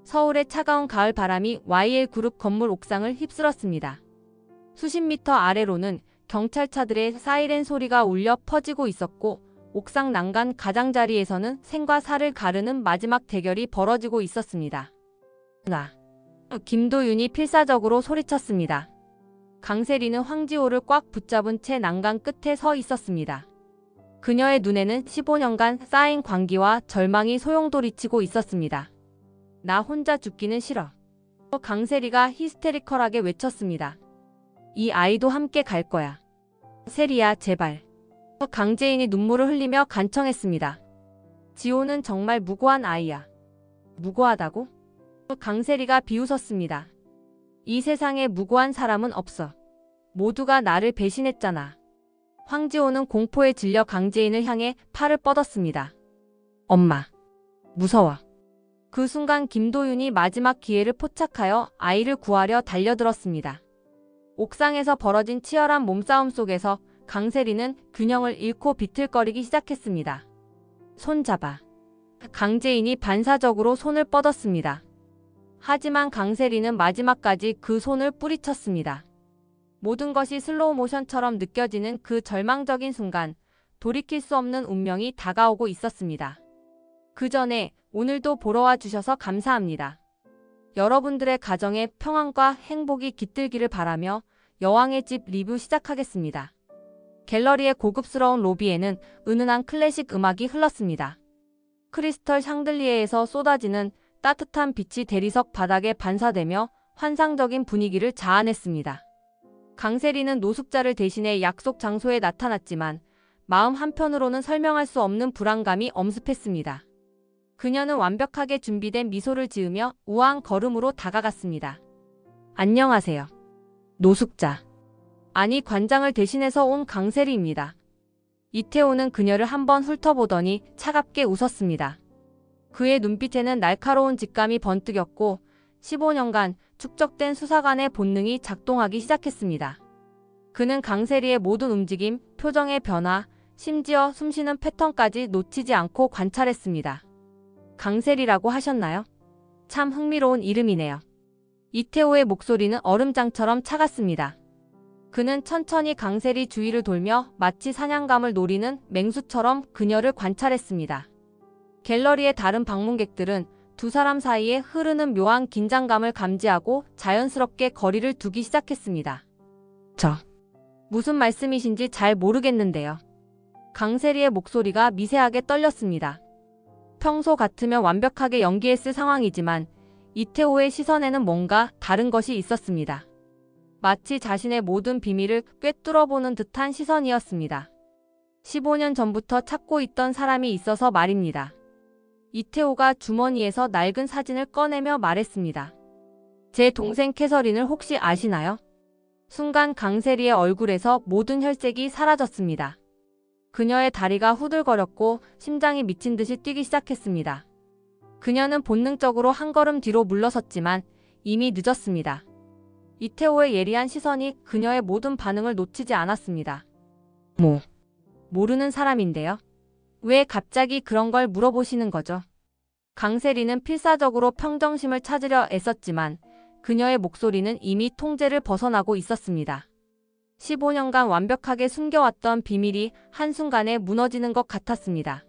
서울의 차가운 가을 바람이 YL그룹 건물 옥상을 휩쓸었습니다. 수십 미터 아래로는 경찰차들의 사이렌 소리가 울려 퍼지고 있었고 옥상 난간 가장자리에서는 생과 사를 가르는 마지막 대결이 벌어지고 있었습니다. 김도윤이 필사적으로 소리쳤습니다. 강세리는 황지호를 꽉 붙잡은 채 난간 끝에 서 있었습니다. 그녀의 눈에는 15년간 쌓인 광기와 절망이 소용돌이치고 있었습니다. 나 혼자 죽기는 싫어. 강세리가 히스테리컬하게 외쳤습니다. 이 아이도 함께 갈 거야. 세리야, 제발. 강재인이 눈물을 흘리며 간청했습니다. 지호는 정말 무고한 아이야. 무고하다고? 강세리가 비웃었습니다. 이 세상에 무고한 사람은 없어. 모두가 나를 배신했잖아. 황지호는 공포에 질려 강재인을 향해 팔을 뻗었습니다. 엄마, 무서워. 그 순간 김도윤이 마지막 기회를 포착하여 아이를 구하려 달려들었습니다. 옥상에서 벌어진 치열한 몸싸움 속에서 강세리는 균형을 잃고 비틀거리기 시작했습니다. 손 잡아. 강재인이 반사적으로 손을 뻗었습니다. 하지만 강세리는 마지막까지 그 손을 뿌리쳤습니다. 모든 것이 슬로우 모션처럼 느껴지는 그 절망적인 순간, 돌이킬 수 없는 운명이 다가오고 있었습니다. 그 전에 오늘도 보러 와 주셔서 감사합니다. 여러분들의 가정에 평안과 행복이 깃들기를 바라며 여왕의 집 리뷰 시작하겠습니다. 갤러리의 고급스러운 로비에는 은은한 클래식 음악이 흘렀습니다. 크리스털 샹들리에에서 쏟아지는 따뜻한 빛이 대리석 바닥에 반사되며 환상적인 분위기를 자아냈습니다. 강세리는 노숙자를 대신해 약속 장소에 나타났지만 마음 한편으로는 설명할 수 없는 불안감이 엄습했습니다. 그녀는 완벽하게 준비된 미소를 지으며 우아한 걸음으로 다가갔습니다. 안녕하세요. 노숙자. 아니, 관장을 대신해서 온 강세리입니다. 이태호는 그녀를 한번 훑어보더니 차갑게 웃었습니다. 그의 눈빛에는 날카로운 직감이 번뜩였고 15년간 축적된 수사관의 본능이 작동하기 시작했습니다. 그는 강세리의 모든 움직임, 표정의 변화, 심지어 숨쉬는 패턴까지 놓치지 않고 관찰했습니다. 강세리라고 하셨나요? 참 흥미로운 이름이네요. 이태호의 목소리는 얼음장처럼 차갔습니다. 그는 천천히 강세리 주위를 돌며 마치 사냥감을 노리는 맹수처럼 그녀를 관찰했습니다. 갤러리의 다른 방문객들은 두 사람 사이에 흐르는 묘한 긴장감을 감지하고 자연스럽게 거리를 두기 시작했습니다. 무슨 말씀이신지 잘 모르겠는데요. 강세리의 목소리가 미세하게 떨렸습니다. 평소 같으면 완벽하게 연기했을 상황이지만 이태호의 시선에는 뭔가 다른 것이 있었습니다. 마치 자신의 모든 비밀을 꿰뚫어보는 듯한 시선이었습니다. 15년 전부터 찾고 있던 사람이 있어서 말입니다. 이태호가 주머니에서 낡은 사진을 꺼내며 말했습니다. 제 동생 캐서린을 혹시 아시나요? 순간 강세리의 얼굴에서 모든 혈색이 사라졌습니다. 그녀의 다리가 후들거렸고 심장이 미친 듯이 뛰기 시작했습니다. 그녀는 본능적으로 한 걸음 뒤로 물러섰지만 이미 늦었습니다. 이태호의 예리한 시선이 그녀의 모든 반응을 놓치지 않았습니다. 모르는 사람인데요. 왜 갑자기 그런 걸 물어보시는 거죠? 강세리는 필사적으로 평정심을 찾으려 애썼지만 그녀의 목소리는 이미 통제를 벗어나고 있었습니다. 15년간 완벽하게 숨겨왔던 비밀이 한순간에 무너지는 것 같았습니다.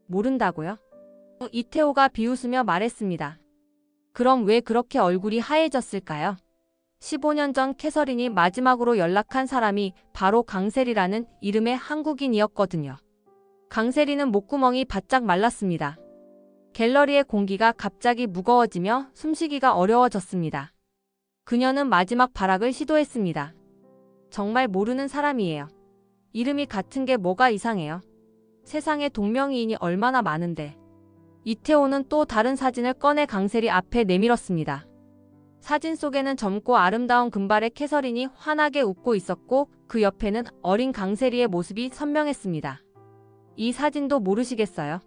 모른다고요? 이태호가 비웃으며 말했습니다. 그럼 왜 그렇게 얼굴이 하얘졌을까요? 15년 전 캐서린이 마지막으로 연락한 사람이 바로 강세리라는 이름의 한국인이었거든요. 강세리는 목구멍이 바짝 말랐습니다. 갤러리의 공기가 갑자기 무거워지며 숨쉬기가 어려워졌습니다. 그녀는 마지막 발악을 시도했습니다. 정말 모르는 사람이에요. 이름이 같은 게 뭐가 이상해요. 세상에 동명이인이 얼마나 많은데. 이태호는 또 다른 사진을 꺼내 강세리 앞에 내밀었습니다. 사진 속에는 젊고 아름다운 금발의 캐서린이 환하게 웃고 있었고 그 옆에는 어린 강세리의 모습이 선명했습니다. 이 사진도 모르시겠어요?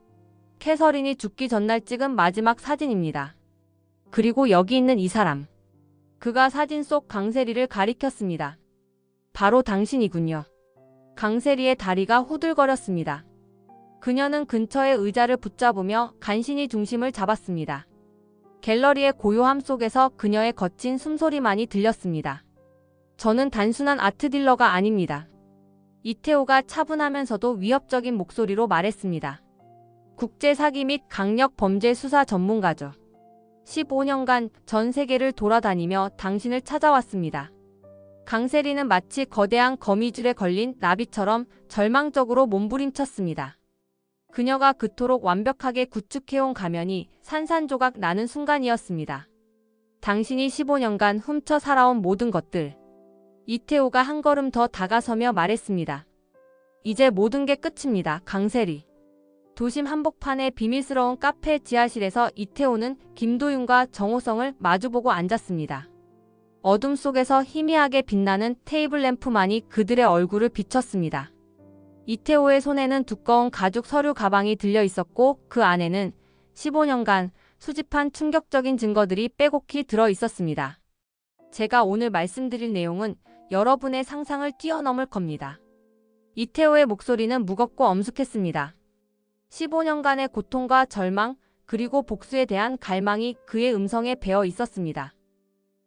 캐서린이 죽기 전날 찍은 마지막 사진입니다. 그리고 여기 있는 이 사람. 그가 사진 속 강세리를 가리켰습니다. 바로 당신이군요. 강세리의 다리가 후들거렸습니다. 그녀는 근처의 의자를 붙잡으며 간신히 중심을 잡았습니다. 갤러리의 고요함 속에서 그녀의 거친 숨소리만이 들렸습니다. 저는 단순한 아트 딜러가 아닙니다. 이태호가 차분하면서도 위협적인 목소리로 말했습니다. 국제 사기 및 강력 범죄 수사 전문가죠. 15년간 전 세계를 돌아다니며 당신을 찾아왔습니다. 강세리는 마치 거대한 거미줄에 걸린 나비처럼 절망적으로 몸부림쳤습니다. 그녀가 그토록 완벽하게 구축해온 가면이 산산조각 나는 순간이었습니다. 당신이 15년간 훔쳐 살아온 모든 것들. 이태호가 한 걸음 더 다가서며 말했습니다. 이제 모든 게 끝입니다, 강세리. 도심 한복판의 비밀스러운 카페 지하실에서 이태호는 김도윤과 정호성을 마주보고 앉았습니다. 어둠 속에서 희미하게 빛나는 테이블 램프만이 그들의 얼굴을 비췄습니다. 이태호의 손에는 두꺼운 가죽 서류 가방이 들려 있었고 그 안에는 15년간 수집한 충격적인 증거들이 빼곡히 들어 있었습니다. 제가 오늘 말씀드릴 내용은 여러분의 상상을 뛰어넘을 겁니다. 이태호의 목소리는 무겁고 엄숙했습니다. 15년간의 고통과 절망, 그리고 복수에 대한 갈망이 그의 음성에 배어 있었습니다.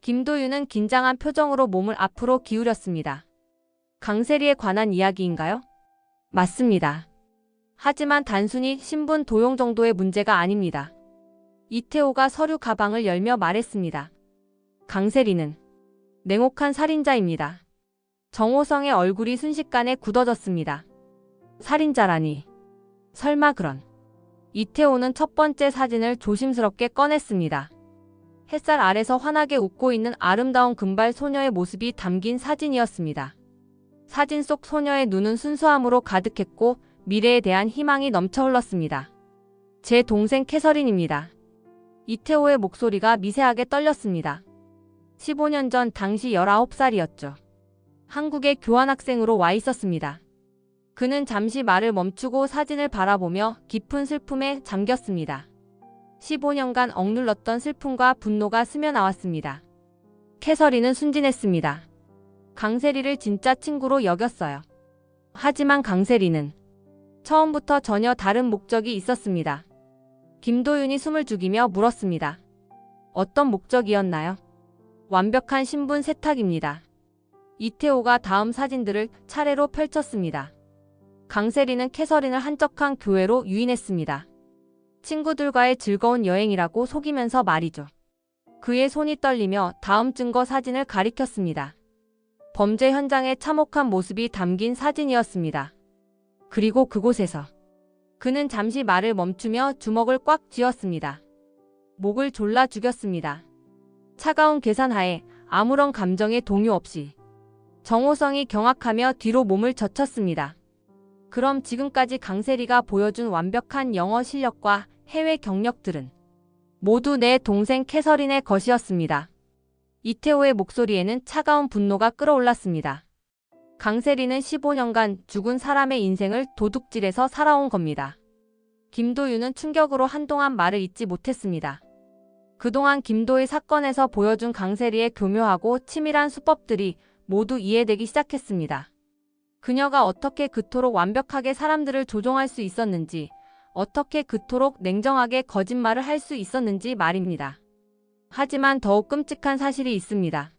김도윤은 긴장한 표정으로 몸을 앞으로 기울였습니다. 강세리에 관한 이야기인가요? 맞습니다. 하지만 단순히 신분 도용 정도의 문제가 아닙니다. 이태호가 서류 가방을 열며 말했습니다. 강세리는 냉혹한 살인자입니다. 정호성의 얼굴이 순식간에 굳어졌습니다. 살인자라니. 설마 그런. 이태호는 첫 번째 사진을 조심스럽게 꺼냈습니다. 햇살 아래서 환하게 웃고 있는 아름다운 금발 소녀의 모습이 담긴 사진이었습니다. 사진 속 소녀의 눈은 순수함으로 가득했고 미래에 대한 희망이 넘쳐 흘렀습니다. 제 동생 캐서린입니다. 이태호의 목소리가 미세하게 떨렸습니다. 15년 전 당시 19살이었죠. 한국에 교환학생으로 와 있었습니다. 그는 잠시 말을 멈추고 사진을 바라보며 깊은 슬픔에 잠겼습니다. 15년간 억눌렀던 슬픔과 분노가 스며나왔습니다. 캐서린은 순진했습니다. 강세리를 진짜 친구로 여겼어요. 하지만 강세리는 처음부터 전혀 다른 목적이 있었습니다. 김도윤이 숨을 죽이며 물었습니다. 어떤 목적이었나요? 완벽한 신분 세탁입니다. 이태호가 다음 사진들을 차례로 펼쳤습니다. 강세리는 캐서린을 한적한 교회로 유인했습니다. 친구들과의 즐거운 여행이라고 속이면서 말이죠. 그의 손이 떨리며 다음 증거 사진을 가리켰습니다. 범죄 현장의 참혹한 모습이 담긴 사진이었습니다. 그리고 그곳에서 그는 잠시 말을 멈추며 주먹을 꽉 쥐었습니다. 목을 졸라 죽였습니다. 차가운 계산하에 아무런 감정의 동요 없이. 정호성이 경악하며 뒤로 몸을 젖혔습니다. 그럼 지금까지 강세리가 보여준 완벽한 영어 실력과 해외 경력들은 모두 내 동생 캐서린의 것이었습니다. 이태호의 목소리에는 차가운 분노가 끓어올랐습니다. 강세리는 15년간 죽은 사람의 인생을 도둑질해서 살아온 겁니다. 김도윤은 충격으로 한동안 말을 잇지 못했습니다. 그동안 김도의 사건에서 보여준 강세리의 교묘하고 치밀한 수법들이 모두 이해되기 시작했습니다. 그녀가 어떻게 그토록 완벽하게 사람들을 조종할 수 있었는지, 어떻게 그토록 냉정하게 거짓말을 할 수 있었는지 말입니다. 하지만 더욱 끔찍한 사실이 있습니다.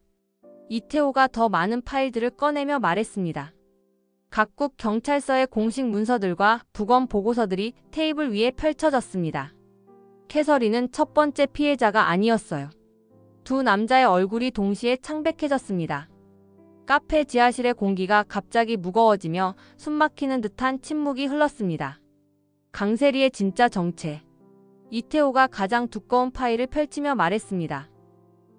이태호가 더 많은 파일들을 꺼내며 말했습니다. 각국 경찰서의 공식 문서들과 부검 보고서들이 테이블 위에 펼쳐졌습니다. 캐서린은 첫 번째 피해자가 아니었어요. 두 남자의 얼굴이 동시에 창백해졌습니다. 카페 지하실의 공기가 갑자기 무거워지며 숨막히는 듯한 침묵이 흘렀습니다. 강세리의 진짜 정체. 이태호가 가장 두꺼운 파일을 펼치며 말했습니다.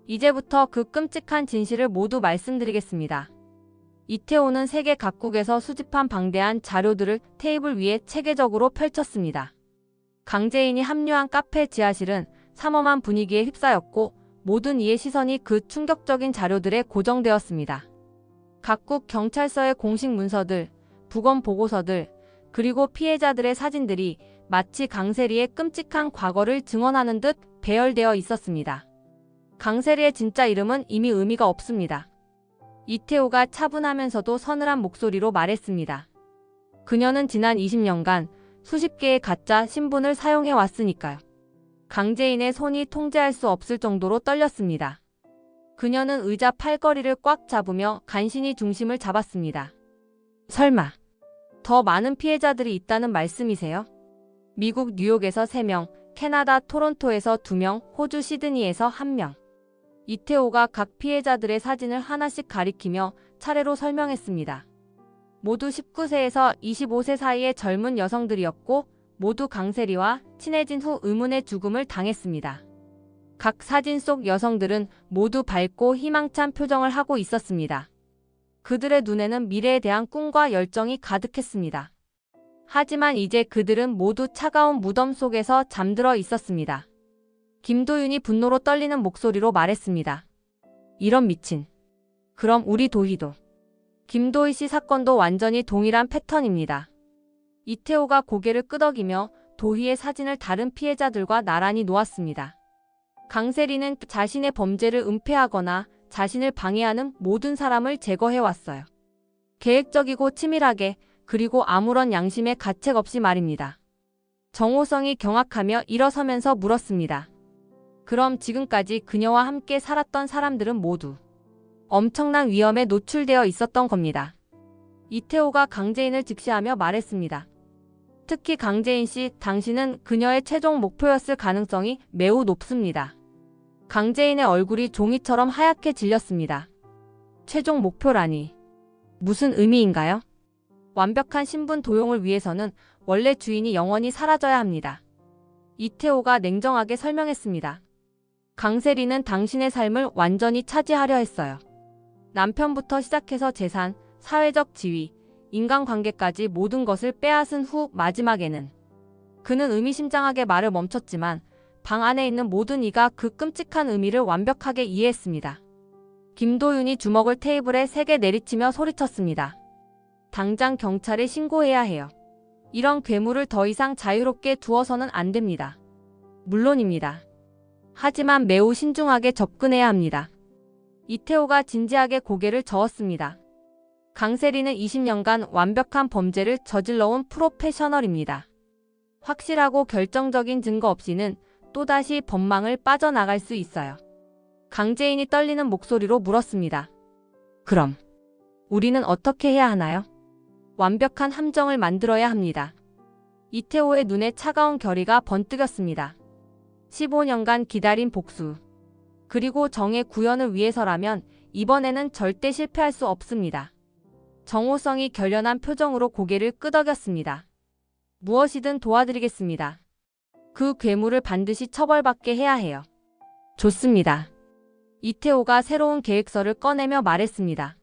이제부터 그 끔찍한 진실을 모두 말씀드리겠습니다. 이태호는 세계 각국에서 수집한 방대한 자료들을 테이블 위에 체계적으로 펼쳤습니다. 강제인이 합류한 카페 지하실은 삼엄한 분위기에 휩싸였고 모든 이의 시선이 그 충격적인 자료들에 고정되었습니다. 각국 경찰서의 공식 문서들, 부검 보고서들, 그리고 피해자들의 사진들이 마치 강세리의 끔찍한 과거를 증언하는 듯 배열되어 있었습니다. 강세리의 진짜 이름은 이미 의미가 없습니다. 이태호가 차분하면서도 서늘한 목소리로 말했습니다. 그녀는 지난 20년간 수십 개의 가짜 신분을 사용해 왔으니까요. 강재인의 손이 통제할 수 없을 정도로 떨렸습니다. 그녀는 의자 팔걸이를 꽉 잡으며 간신히 중심을 잡았습니다. 설마 더 많은 피해자들이 있다는 말씀이세요? 미국 뉴욕에서 3명, 캐나다 토론토에서 2명, 호주 시드니에서 1명. 이태호가 각 피해자들의 사진을 하나씩 가리키며 차례로 설명했습니다. 모두 19세에서 25세 사이의 젊은 여성들이었고 모두 강세리와 친해진 후 의문의 죽음을 당했습니다. 각 사진 속 여성들은 모두 밝고 희망찬 표정을 하고 있었습니다. 그들의 눈에는 미래에 대한 꿈과 열정이 가득했습니다. 하지만 이제 그들은 모두 차가운 무덤 속에서 잠들어 있었습니다. 김도윤이 분노로 떨리는 목소리로 말했습니다. 이런 미친. 그럼 우리 도희도. 김도희 씨 사건도 완전히 동일한 패턴입니다. 이태호가 고개를 끄덕이며 도희의 사진을 다른 피해자들과 나란히 놓았습니다. 강세리는 자신의 범죄를 은폐하거나 자신을 방해하는 모든 사람을 제거해왔어요. 계획적이고 치밀하게, 그리고 아무런 양심의 가책 없이 말입니다. 정호성이 경악하며 일어서면서 물었습니다. 그럼 지금까지 그녀와 함께 살았던 사람들은 모두 엄청난 위험에 노출되어 있었던 겁니다. 이태호가 강재인을 직시하며 말했습니다. 특히 강재인 씨, 당신은 그녀의 최종 목표였을 가능성이 매우 높습니다. 강재인의 얼굴이 종이처럼 하얗게 질렸습니다. 최종 목표라니. 무슨 의미인가요? 완벽한 신분 도용을 위해서는 원래 주인이 영원히 사라져야 합니다. 이태호가 냉정하게 설명했습니다. 강세리는 당신의 삶을 완전히 차지하려 했어요. 남편부터 시작해서 재산, 사회적 지위, 인간관계까지 모든 것을 빼앗은 후 마지막에는 그는 의미심장하게 말을 멈췄지만 방 안에 있는 모든 이가 그 끔찍한 의미를 완벽하게 이해했습니다. 김도윤이 주먹을 테이블에 세게 내리치며 소리쳤습니다. 당장 경찰에 신고해야 해요. 이런 괴물을 더 이상 자유롭게 두어서는 안 됩니다. 물론입니다. 하지만 매우 신중하게 접근해야 합니다. 이태호가 진지하게 고개를 저었습니다. 강세리는 20년간 완벽한 범죄를 저질러온 프로페셔널입니다. 확실하고 결정적인 증거 없이는 또다시 법망을 빠져나갈 수 있어요. 강재인이 떨리는 목소리로 물었습니다. 그럼 우리는 어떻게 해야 하나요? 완벽한 함정을 만들어야 합니다. 이태호의 눈에 차가운 결의가 번뜩였습니다. 15년간 기다린 복수. 그리고 정의 구현을 위해서라면 이번에는 절대 실패할 수 없습니다. 정호성이 결연한 표정으로 고개를 끄덕였습니다. 무엇이든 도와드리겠습니다. 그 괴물을 반드시 처벌받게 해야 해요. 좋습니다. 이태호가 새로운 계획서를 꺼내며 말했습니다.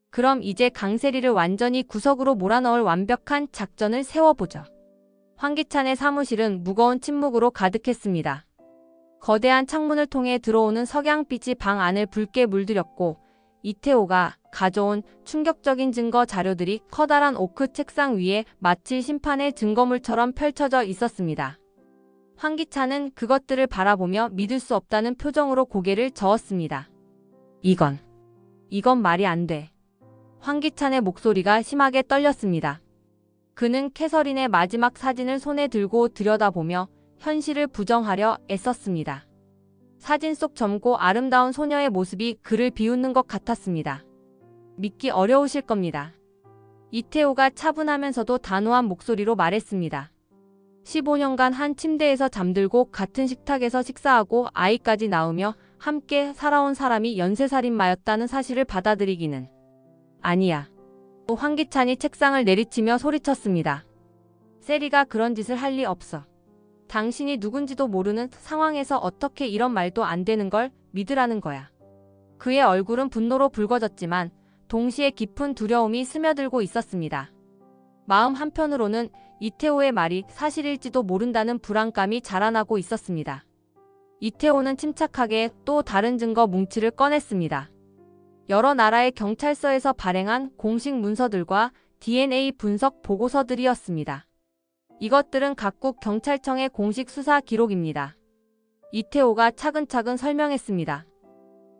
그럼 이제 강세리를 완전히 구석으로 몰아넣을 완벽한 작전을 세워보죠. 황기찬의 사무실은 무거운 침묵으로 가득했습니다. 거대한 창문을 통해 들어오는 석양빛이 방 안을 붉게 물들였고 이태호가 가져온 충격적인 증거 자료들이 커다란 오크 책상 위에 마치 심판의 증거물처럼 펼쳐져 있었습니다. 황기찬은 그것들을 바라보며 믿을 수 없다는 표정으로 고개를 저었습니다. 이건 말이 안 돼. 황기찬의 목소리가 심하게 떨렸습니다. 그는 캐서린의 마지막 사진을 손에 들고 들여다보며 현실을 부정하려 애썼습니다. 사진 속 젊고 아름다운 소녀의 모습이 그를 비웃는 것 같았습니다. 믿기 어려우실 겁니다. 이태호가 차분하면서도 단호한 목소리로 말했습니다. 15년간 한 침대에서 잠들고 같은 식탁에서 식사하고 아이까지 낳으며 함께 살아온 사람이 연쇄살인마였다는 사실을 받아들이기는 아니야. 또 황기찬이 책상을 내리치며 소리쳤습니다. 세리가 그런 짓을 할 리 없어. 당신이 누군지도 모르는 상황에서 어떻게 이런 말도 안 되는 걸 믿으라는 거야. 그의 얼굴은 분노로 붉어졌지만 동시에 깊은 두려움이 스며들고 있었습니다. 마음 한편으로는 이태호의 말이 사실일지도 모른다는 불안감이 자라나고 있었습니다. 이태호는 침착하게 또 다른 증거 뭉치를 꺼냈습니다. 여러 나라의 경찰서에서 발행한 공식 문서들과 DNA 분석 보고서들이었습니다. 이것들은 각국 경찰청의 공식 수사 기록입니다. 이태호가 차근차근 설명했습니다.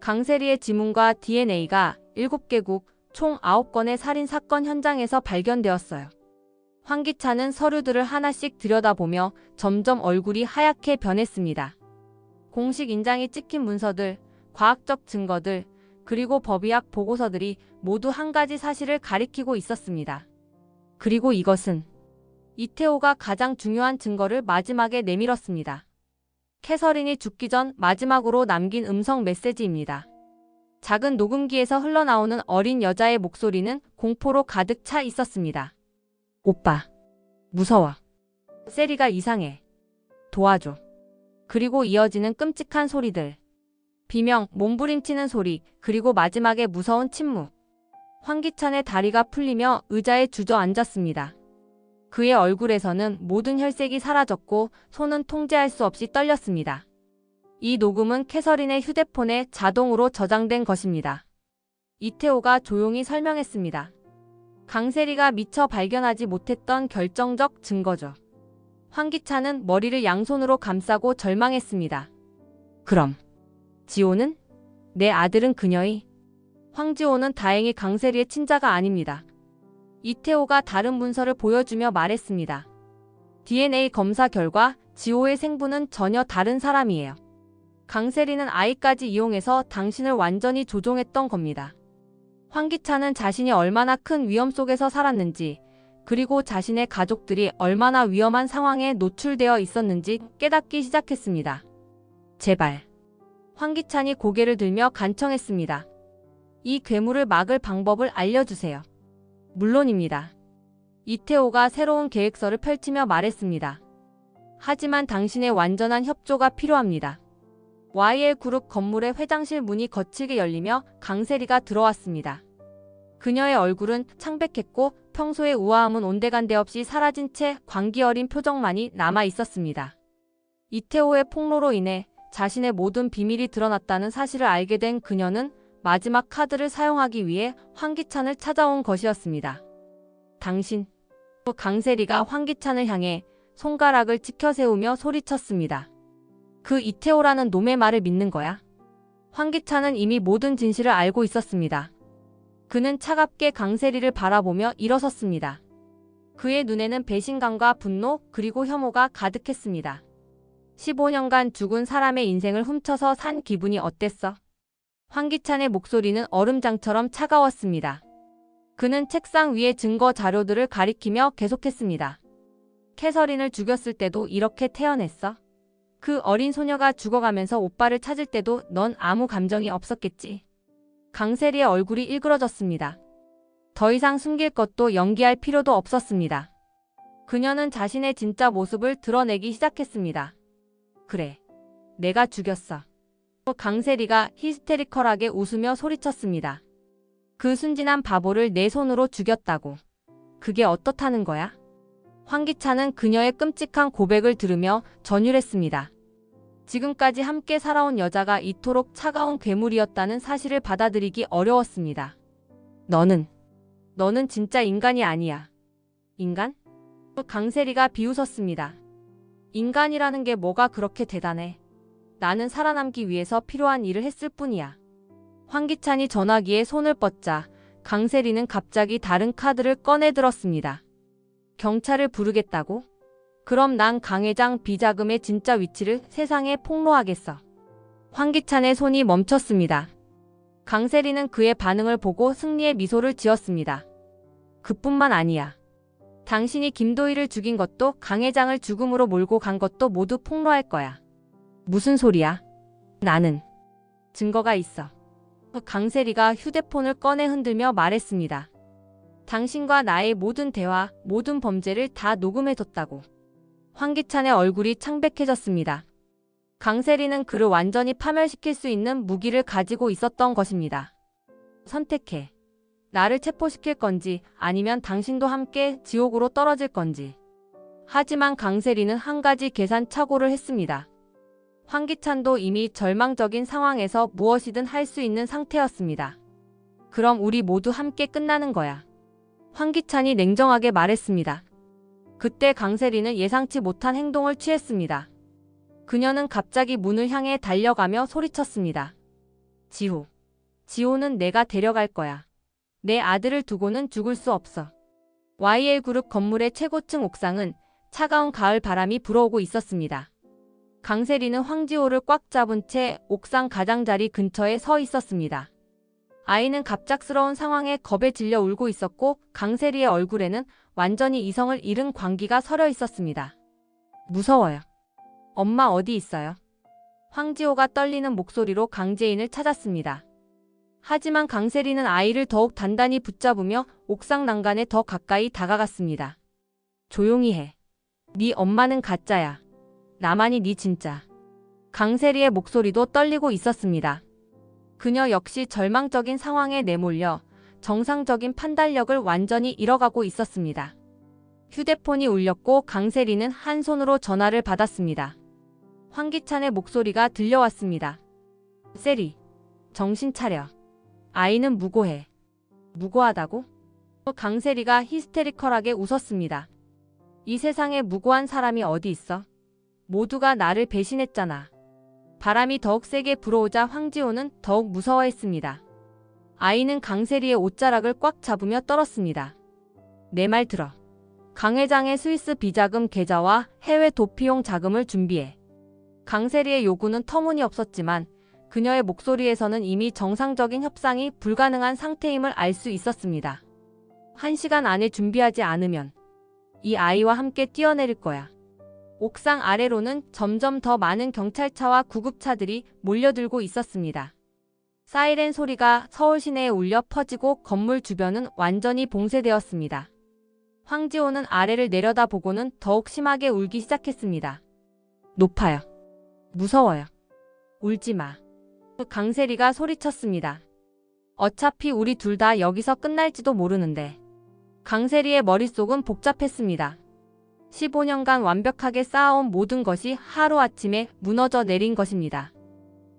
강세리의 지문과 DNA가 7개국 총 9건의 살인사건 현장에서 발견되었어요. 황기찬은 서류들을 하나씩 들여다보며 점점 얼굴이 하얗게 변했습니다. 공식 인장이 찍힌 문서들, 과학적 증거들, 그리고 법의학 보고서들이 모두 한 가지 사실을 가리키고 있었습니다. 그리고 이것은 이태호가 가장 중요한 증거를 마지막에 내밀었습니다. 캐서린이 죽기 전 마지막으로 남긴 음성 메시지입니다. 작은 녹음기에서 흘러나오는 어린 여자의 목소리는 공포로 가득 차 있었습니다. 오빠, 무서워. 세리가 이상해. 도와줘. 그리고 이어지는 끔찍한 소리들. 비명, 몸부림치는 소리, 그리고 마지막에 무서운 침묵. 황기찬의 다리가 풀리며 의자에 주저앉았습니다. 그의 얼굴에서는 모든 혈색이 사라졌고 손은 통제할 수 없이 떨렸습니다. 이 녹음은 캐서린의 휴대폰에 자동으로 저장된 것입니다. 이태호가 조용히 설명했습니다. 강세리가 미처 발견하지 못했던 결정적 증거죠. 황기찬은 머리를 양손으로 감싸고 절망했습니다. 그럼 지호는? 내 아들은 그녀의? 황지호는 다행히 강세리의 친자가 아닙니다. 이태호가 다른 문서를 보여주며 말했습니다. DNA 검사 결과 지호의 생부는 전혀 다른 사람이에요. 강세리는 아이까지 이용해서 당신을 완전히 조종했던 겁니다. 황기찬은 자신이 얼마나 큰 위험 속에서 살았는지, 그리고 자신의 가족들이 얼마나 위험한 상황에 노출되어 있었는지 깨닫기 시작했습니다. 제발. 황기찬이 고개를 들며 간청했습니다. 이 괴물을 막을 방법을 알려주세요. 물론입니다. 이태호가 새로운 계획서를 펼치며 말했습니다. 하지만 당신의 완전한 협조가 필요합니다. YL그룹 건물의 회장실 문이 거칠게 열리며 강세리가 들어왔습니다. 그녀의 얼굴은 창백했고 평소의 우아함은 온데간데 없이 사라진 채 광기 어린 표정만이 남아 있었습니다. 이태호의 폭로로 인해 자신의 모든 비밀이 드러났다는 사실을 알게 된 그녀는 마지막 카드를 사용하기 위해 황기찬을 찾아온 것이었습니다. 당신. 강세리가 황기찬을 향해 손가락을 치켜세우며 소리쳤습니다. 그 이태호라는 놈의 말을 믿는 거야? 황기찬은 이미 모든 진실을 알고 있었습니다. 그는 차갑게 강세리를 바라보며 일어섰습니다. 그의 눈에는 배신감과 분노 그리고 혐오가 가득했습니다. 15년간 죽은 사람의 인생을 훔쳐서 산 기분이 어땠어? 황기찬의 목소리는 얼음장처럼 차가웠습니다. 그는 책상 위의 증거 자료들을 가리키며 계속했습니다. 캐서린을 죽였을 때도 이렇게 태어냈어? 그 어린 소녀가 죽어가면서 오빠를 찾을 때도 넌 아무 감정이 없었겠지. 강세리의 얼굴이 일그러졌습니다. 더 이상 숨길 것도 연기할 필요도 없었습니다. 그녀는 자신의 진짜 모습을 드러내기 시작했습니다. 그래, 내가 죽였어. 강세리가 히스테리컬하게 웃으며 소리쳤습니다. 그 순진한 바보를 내 손으로 죽였다고. 그게 어떻다는 거야? 황기찬은 그녀의 끔찍한 고백을 들으며 전율했습니다. 지금까지 함께 살아온 여자가 이토록 차가운 괴물이었다는 사실을 받아들이기 어려웠습니다. 너는 진짜 인간이 아니야. 인간? 강세리가 비웃었습니다. 인간이라는 게 뭐가 그렇게 대단해. 나는 살아남기 위해서 필요한 일을 했을 뿐이야. 황기찬이 전화기에 손을 뻗자 강세리는 갑자기 다른 카드를 꺼내들었습니다. 경찰을 부르겠다고? 그럼 난 강 회장 비자금의 진짜 위치를 세상에 폭로하겠어. 황기찬의 손이 멈췄습니다. 강세리는 그의 반응을 보고 승리의 미소를 지었습니다. 그뿐만 아니야. 당신이 김도희를 죽인 것도 강 회장을 죽음으로 몰고 간 것도 모두 폭로할 거야. 무슨 소리야? 나는 증거가 있어. 강세리가 휴대폰을 꺼내 흔들며 말했습니다. 당신과 나의 모든 대화, 모든 범죄를 다 녹음해뒀다고. 황기찬의 얼굴이 창백해졌습니다. 강세리는 그를 완전히 파멸시킬 수 있는 무기를 가지고 있었던 것입니다. 선택해. 나를 체포시킬 건지 아니면 당신도 함께 지옥으로 떨어질 건지. 하지만 강세리는 한 가지 계산착오를 했습니다. 황기찬도 이미 절망적인 상황에서 무엇이든 할 수 있는 상태였습니다. 그럼 우리 모두 함께 끝나는 거야. 황기찬이 냉정하게 말했습니다. 그때 강세리는 예상치 못한 행동을 취했습니다. 그녀는 갑자기 문을 향해 달려가며 소리쳤습니다. 지호는 내가 데려갈 거야. 내 아들을 두고는 죽을 수 없어. YL그룹 건물의 최고층 옥상은 차가운 가을 바람이 불어오고 있었습니다. 강세리는 황지호를 꽉 잡은 채 옥상 가장자리 근처에 서 있었습니다. 아이는 갑작스러운 상황에 겁에 질려 울고 있었고 강세리의 얼굴에는 완전히 이성을 잃은 광기가 서려 있었습니다. 무서워요. 엄마 어디 있어요? 황지호가 떨리는 목소리로 강재인을 찾았습니다. 하지만 강세리는 아이를 더욱 단단히 붙잡으며 옥상 난간에 더 가까이 다가갔습니다. 조용히 해. 네 엄마는 가짜야. 나만이 네 진짜. 강세리의 목소리도 떨리고 있었습니다. 그녀 역시 절망적인 상황에 내몰려 정상적인 판단력을 완전히 잃어가고 있었습니다. 휴대폰이 울렸고 강세리는 한 손으로 전화를 받았습니다. 황기찬의 목소리가 들려왔습니다. 세리, 정신 차려. 아이는 무고해. 무고하다고? 강세리가 히스테리컬하게 웃었습니다. 이 세상에 무고한 사람이 어디 있어? 모두가 나를 배신했잖아. 바람이 더욱 세게 불어오자 황지호는 더욱 무서워했습니다. 아이는 강세리의 옷자락을 꽉 잡으며 떨었습니다. 내 말 들어. 강 회장의 스위스 비자금 계좌와 해외 도피용 자금을 준비해. 강세리의 요구는 터무니없었지만 그녀의 목소리에서는 이미 정상적인 협상이 불가능한 상태임을 알 수 있었습니다. 1시간 안에 준비하지 않으면 이 아이와 함께 뛰어내릴 거야. 옥상 아래로는 점점 더 많은 경찰차와 구급차들이 몰려들고 있었습니다. 사이렌 소리가 서울 시내에 울려 퍼지고 건물 주변은 완전히 봉쇄되었습니다. 황지호는 아래를 내려다보고는 더욱 심하게 울기 시작했습니다. 높아요. 무서워요. 울지 마. 강세리가 소리쳤습니다. 어차피 우리 둘 다 여기서 끝날지도 모르는데. 강세리의 머릿속은 복잡했습니다. 15년간 완벽하게 쌓아온 모든 것이 하루아침에 무너져 내린 것입니다.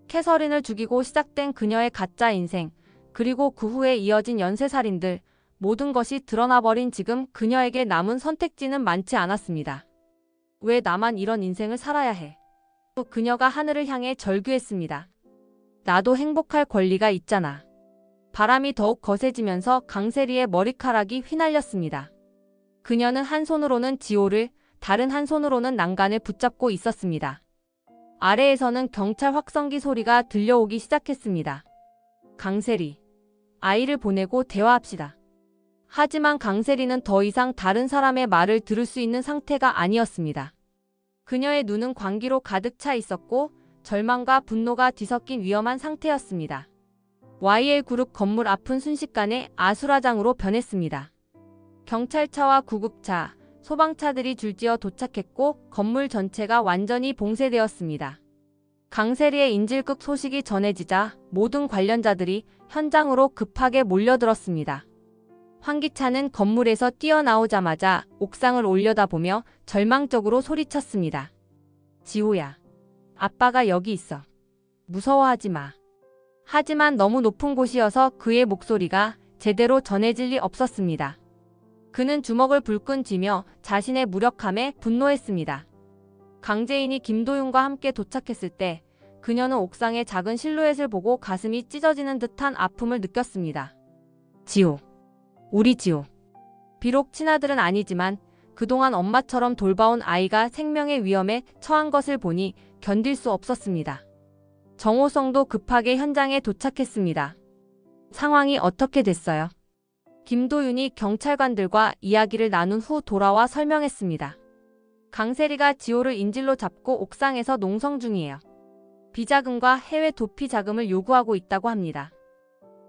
캐서린을 죽이고 시작된 그녀의 가짜 인생, 그리고 그 후에 이어진 연쇄살인들, 모든 것이 드러나버린 지금 그녀에게 남은 선택지는 많지 않았습니다. 왜 나만 이런 인생을 살아야 해? 또 그녀가 하늘을 향해 절규했습니다. 나도 행복할 권리가 있잖아. 바람이 더욱 거세지면서 강세리의 머리카락이 휘날렸습니다. 그녀는 한 손으로는 지호를, 다른 한 손으로는 난간을 붙잡고 있었습니다. 아래에서는 경찰 확성기 소리가 들려오기 시작했습니다. 강세리, 아이를 보내고 대화합시다. 하지만 강세리는 더 이상 다른 사람의 말을 들을 수 있는 상태가 아니었습니다. 그녀의 눈은 광기로 가득 차 있었고 절망과 분노가 뒤섞인 위험한 상태였습니다. YL그룹 건물 앞은 순식간에 아수라장으로 변했습니다. 경찰차와 구급차, 소방차들이 줄지어 도착했고 건물 전체가 완전히 봉쇄되었습니다. 강세리의 인질극 소식이 전해지자 모든 관련자들이 현장으로 급하게 몰려들었습니다. 황기찬은 건물에서 뛰어나오자마자 옥상을 올려다보며 절망적으로 소리쳤습니다. 지호야, 아빠가 여기 있어. 무서워하지 마. 하지만 너무 높은 곳이어서 그의 목소리가 제대로 전해질 리 없었습니다. 그는 주먹을 불끈 쥐며 자신의 무력함에 분노했습니다. 강재인이 김도윤과 함께 도착했을 때 그녀는 옥상의 작은 실루엣을 보고 가슴이 찢어지는 듯한 아픔을 느꼈습니다. 지호. 우리 지호. 비록 친아들은 아니지만 그동안 엄마처럼 돌봐온 아이가 생명의 위험에 처한 것을 보니 견딜 수 없었습니다. 정호성도 급하게 현장에 도착했습니다. 상황이 어떻게 됐어요? 김도윤이 경찰관들과 이야기를 나눈 후 돌아와 설명했습니다. 강세리가 지호를 인질로 잡고 옥상에서 농성 중이에요. 비자금과 해외 도피 자금을 요구하고 있다고 합니다.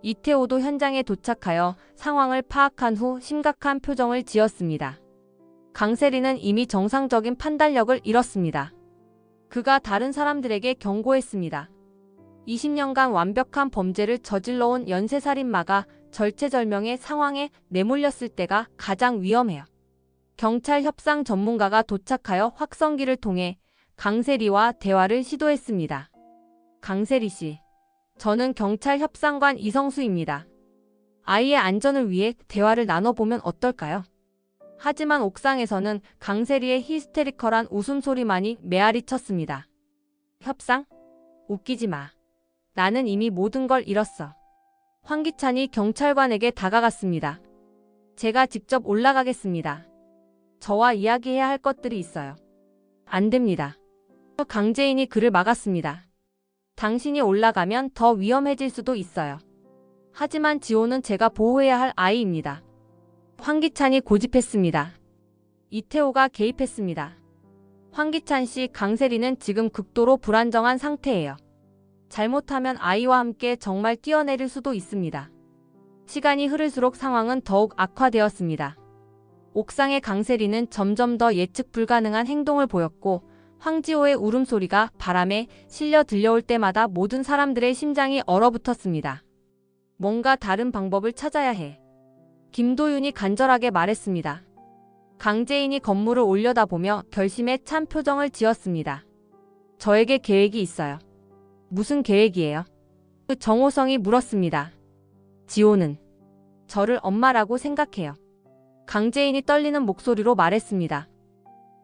이태호도 현장에 도착하여 상황을 파악한 후 심각한 표정을 지었습니다. 강세리는 이미 정상적인 판단력을 잃었습니다. 그가 다른 사람들에게 경고했습니다. 20년간 완벽한 범죄를 저질러온 연쇄살인마가 절체절명의 상황에 내몰렸을 때가 가장 위험해요. 경찰 협상 전문가가 도착하여 확성기를 통해 강세리와 대화를 시도했습니다. 강세리 씨, 저는 경찰 협상관 이성수입니다. 아이의 안전을 위해 대화를 나눠보면 어떨까요? 하지만 옥상에서는 강세리의 히스테리컬한 웃음소리만이 메아리 쳤습니다. 협상? 웃기지 마. 나는 이미 모든 걸 잃었어. 황기찬이 경찰관에게 다가갔습니다. 제가 직접 올라가겠습니다. 저와 이야기해야 할 것들이 있어요. 안 됩니다. 강재인이 그를 막았습니다. 당신이 올라가면 더 위험해질 수도 있어요. 하지만 지호는 제가 보호해야 할 아이입니다. 황기찬이 고집했습니다. 이태호가 개입했습니다. 황기찬 씨, 강세리는 지금 극도로 불안정한 상태예요. 잘못하면 아이와 함께 정말 뛰어내릴 수도 있습니다. 시간이 흐를수록 상황은 더욱 악화되었습니다. 옥상의 강세리는 점점 더 예측 불가능한 행동을 보였고 황지호의 울음소리가 바람에 실려 들려올 때마다 모든 사람들의 심장이 얼어붙었습니다. 뭔가 다른 방법을 찾아야 해. 김도윤이 간절하게 말했습니다. 강재인이 건물을 올려다보며 결심에 찬 표정을 지었습니다. 저에게 계획이 있어요. 무슨 계획이에요? 정호성이 물었습니다. 지호는 저를 엄마라고 생각해요. 강재인이 떨리는 목소리로 말했습니다.